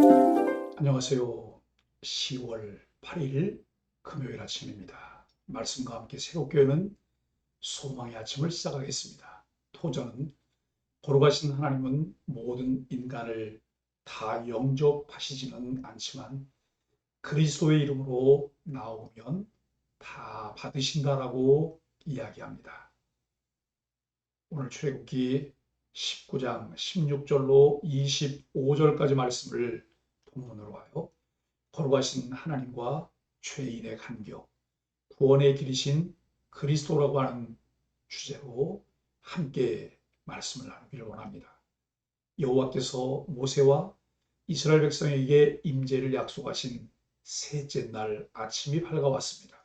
안녕하세요. 10월 8일 금요일 아침입니다. 말씀과 함께 새롭게 여는 소망의 아침을 시작하겠습니다. 토저는 걸어가신 하나님은 모든 인간을 다 영접하시지는 않지만 그리스도의 이름으로 나오면 다 받으신다라고 이야기합니다. 오늘 출애굽기 19장 16절로 25절까지 말씀을 본문으로 하여 걸어가신 하나님과 죄인의 간격, 구원의 길이신 그리스도라고 하는 주제로 함께 말씀을 나누기를 원합니다. 여호와께서 모세와 이스라엘 백성에게 임재를 약속하신 셋째 날 아침이 밝아왔습니다.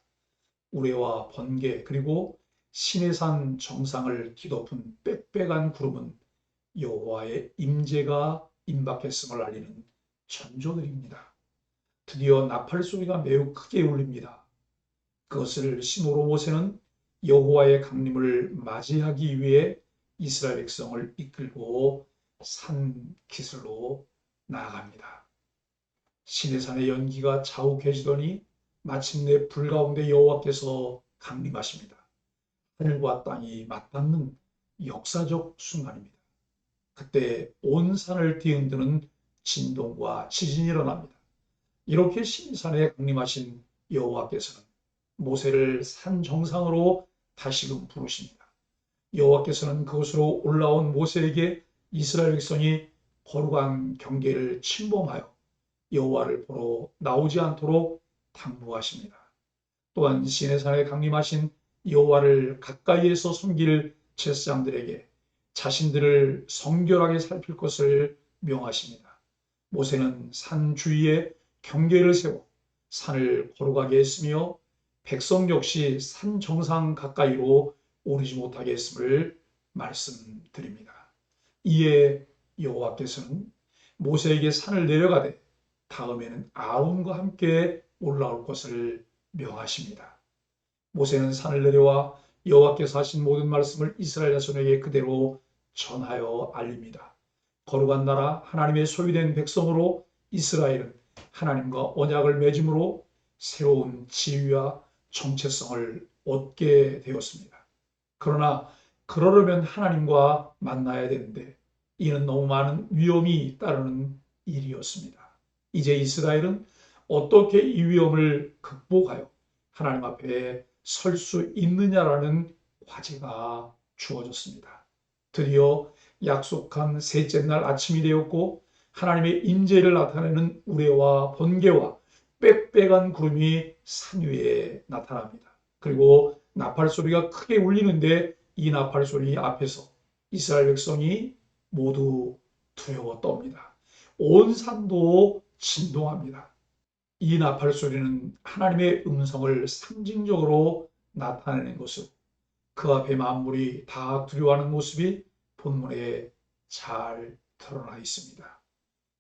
우레와 번개 그리고 시내산 정상을 뒤덮은 빽빽한 구름은 여호와의 임재가 임박했음을 알리는 전조들입니다. 드디어 나팔 소리가 매우 크게 울립니다. 그것을 신호로 모세는 여호와의 강림을 맞이하기 위해 이스라엘 백성을 이끌고 산 기슭로 나아갑니다. 시내산의 연기가 자욱해지더니 마침내 불 가운데 여호와께서 강림하십니다. 하늘과 땅이 맞닿는 역사적 순간입니다. 그때 온 산을 뒤흔드는 진동과 지진이 일어납니다. 이렇게 시내산에 강림하신 여호와께서는 모세를 산 정상으로 다시금 부르십니다. 여호와께서는 그곳으로 올라온 모세에게 이스라엘 백성이 거룩한 경계를 침범하여 여호와를 보러 나오지 않도록 당부하십니다. 또한 시내산에 강림하신 여호와를 가까이에서 섬길 제사장들에게 자신들을 성결하게 살필 것을 명하십니다. 모세는 산 주위에 경계를 세워 산을 걸어가게 했으며 백성 역시 산 정상 가까이로 오르지 못하게 했음을 말씀드립니다. 이에 여호와께서는 모세에게 산을 내려가되 다음에는 아론과 함께 올라올 것을 명하십니다. 모세는 산을 내려와 여호와께서 하신 모든 말씀을 이스라엘 자손에게 그대로 전하여 알립니다. 거룩한 나라 하나님의 소유된 백성으로 이스라엘은 하나님과 언약을 맺음으로 새로운 지위와 정체성을 얻게 되었습니다. 그러나 그러려면 하나님과 만나야 되는데 이는 너무 많은 위험이 따르는 일이었습니다. 이제 이스라엘은 어떻게 이 위험을 극복하여 하나님 앞에 설 수 있느냐라는 과제가 주어졌습니다. 드디어 약속한 셋째 날 아침이 되었고 하나님의 임재를 나타내는 우레와 번개와 빽빽한 구름이 산 위에 나타납니다. 그리고 나팔 소리가 크게 울리는데 이 나팔 소리 앞에서 이스라엘 백성이 모두 두려워 떱니다. 온 산도 진동합니다. 이 나팔 소리는 하나님의 음성을 상징적으로 나타내는 것으로 그 앞에 만물이 다 두려워하는 모습이 본문에 잘 드러나 있습니다.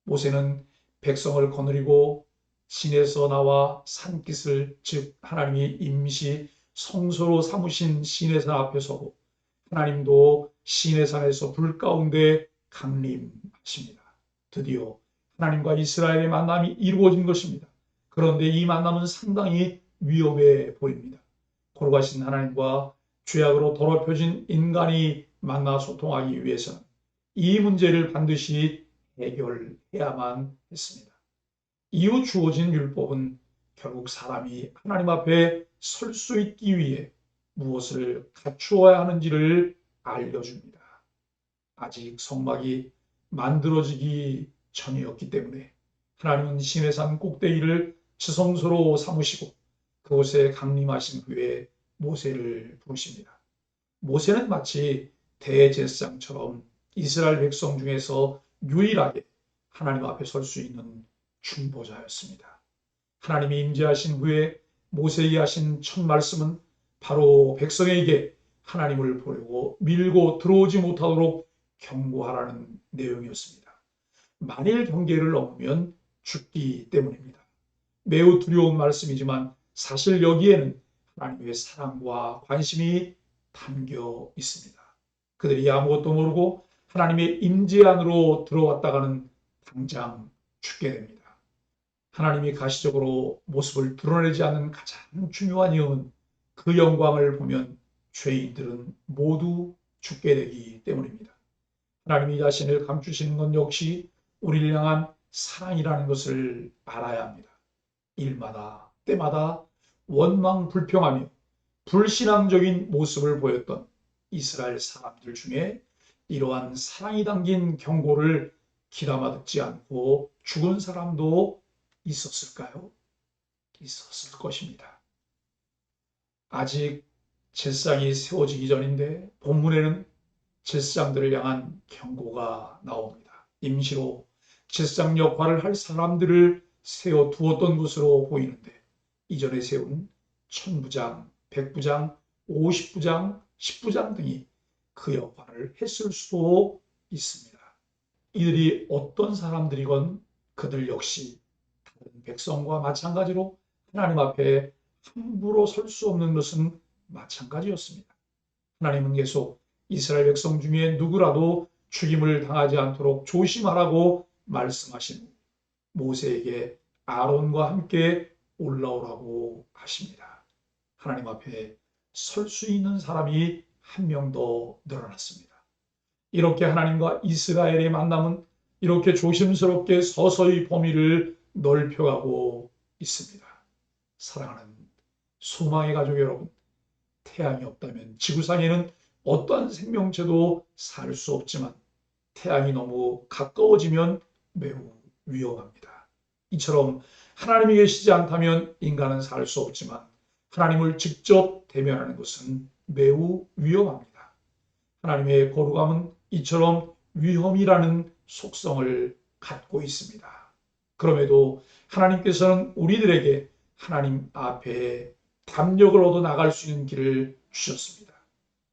모세는 백성을 거느리고 신에서 나와 산깃을 즉 하나님이 임시 성소로 삼으신 시내산 앞에 서고 하나님도 시내산에서 불 가운데 강림하십니다. 드디어 하나님과 이스라엘의 만남이 이루어진 것입니다. 그런데 이 만남은 상당히 위험해 보입니다. 거룩하신 하나님과 죄악으로 더럽혀진 인간이 만나 소통하기 위해서는 이 문제를 반드시 해결해야만 했습니다. 이후 주어진 율법은 결국 사람이 하나님 앞에 설 수 있기 위해 무엇을 갖추어야 하는지를 알려줍니다. 아직 성막이 만들어지기 전이었기 때문에 하나님은 시내산 꼭대기를 지성소로 삼으시고 그곳에 강림하신 후에 모세를 부르십니다. 모세는 마치 대제사장처럼 이스라엘 백성 중에서 유일하게 하나님 앞에 설 수 있는 중보자였습니다. 하나님이 임재하신 후에 모세에게 하신 첫 말씀은 바로 백성에게 하나님을 보려고 밀고 들어오지 못하도록 경고하라는 내용이었습니다. 만일 경계를 넘으면 죽기 때문입니다. 매우 두려운 말씀이지만 사실 여기에는 하나님의 사랑과 관심이 담겨 있습니다. 그들이 아무것도 모르고 하나님의 임재 안으로 들어왔다가는 당장 죽게 됩니다. 하나님이 가시적으로 모습을 드러내지 않는 가장 중요한 이유는 그 영광을 보면 죄인들은 모두 죽게 되기 때문입니다. 하나님이 자신을 감추시는 건 역시 우리를 향한 사랑이라는 것을 알아야 합니다. 일마다 때마다 원망불평하며 불신앙적인 모습을 보였던 이스라엘 사람들 중에 이러한 사랑이 담긴 경고를 귀담아 듣지 않고 죽은 사람도 있었을까요? 있었을 것입니다. 아직 제사장이 세워지기 전인데 본문에는 제사장들을 향한 경고가 나옵니다. 임시로 제사장 역할을 할 사람들을 세워두었던 것으로 보이는데 이전에 세운 천부장, 백부장, 50부장, 10부장 등이 그 역할을 했을 수도 있습니다. 이들이 어떤 사람들이건 그들 역시 다른 백성과 마찬가지로 하나님 앞에 함부로 설 수 없는 것은 마찬가지였습니다. 하나님은 계속 이스라엘 백성 중에 누구라도 죽임을 당하지 않도록 조심하라고 말씀하신 후 모세에게 아론과 함께 올라오라고 하십니다. 하나님 앞에 설 수 있는 사람이 한 명 더 늘어났습니다. 이렇게 하나님과 이스라엘의 만남은 이렇게 조심스럽게 서서히 범위를 넓혀가고 있습니다. 사랑하는 소망의 가족 여러분, 태양이 없다면 지구상에는 어떠한 생명체도 살 수 없지만 태양이 너무 가까워지면 매우 위험합니다. 이처럼 하나님이 계시지 않다면 인간은 살 수 없지만 하나님을 직접 대면하는 것은 매우 위험합니다. 하나님의 거룩함은 이처럼 위험이라는 속성을 갖고 있습니다. 그럼에도 하나님께서는 우리들에게 하나님 앞에 담력을 얻어 나갈 수 있는 길을 주셨습니다.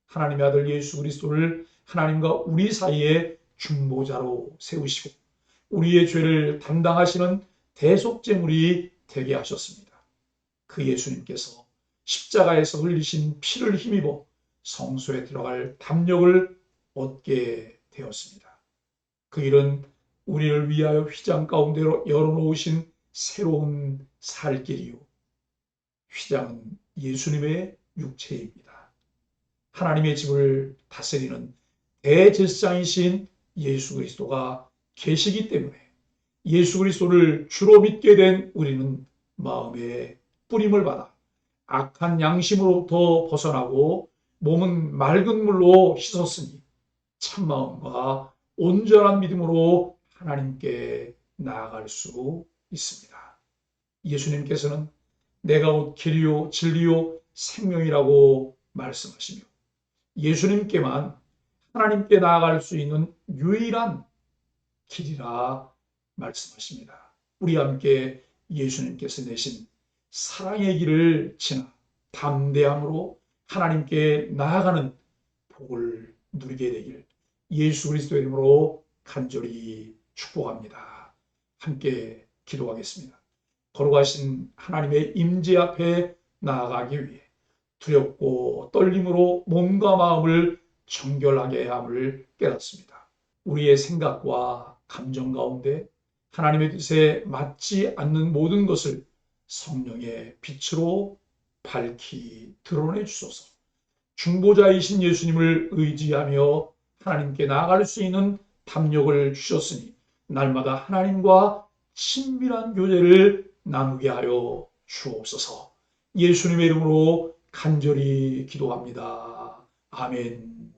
하나님의 아들 예수 그리스도를 하나님과 우리 사이에 중보자로 세우시고 우리의 죄를 담당하시는 대속제물이 되게 하셨습니다. 그 예수님께서 십자가에서 흘리신 피를 힘입어 성소에 들어갈 담력을 얻게 되었습니다. 그 일은 우리를 위하여 휘장 가운데로 열어놓으신 새로운 살 길이요. 휘장은 예수님의 육체입니다. 하나님의 집을 다스리는 대제사장이신 예수 그리스도가 계시기 때문에 예수 그리스도를 주로 믿게 된 우리는 마음에 뿌림을 받아 악한 양심으로부터 벗어나고 몸은 맑은 물로 씻었으니 참마음과 온전한 믿음으로 하나님께 나아갈 수 있습니다. 예수님께서는 내가 곧 길이요 진리요 생명이라고 말씀하시며 예수님께만 하나님께 나아갈 수 있는 유일한 길이라 말씀하십니다. 우리 함께 예수님께서 내신 사랑의 길을 지나 담대함으로 하나님께 나아가는 복을 누리게 되길 예수 그리스도의 이름으로 간절히 축복합니다. 함께 기도하겠습니다. 거룩하신 하나님의 임재 앞에 나아가기 위해 두렵고 떨림으로 몸과 마음을 정결하게 함을 깨닫습니다. 우리의 생각과 감정 가운데 하나님의 뜻에 맞지 않는 모든 것을 성령의 빛으로 밝히 드러내 주소서. 중보자이신 예수님을 의지하며 하나님께 나아갈 수 있는 담력을 주셨으니 날마다 하나님과 친밀한 교제를 나누게 하여 주옵소서. 예수님의 이름으로 간절히 기도합니다. 아멘.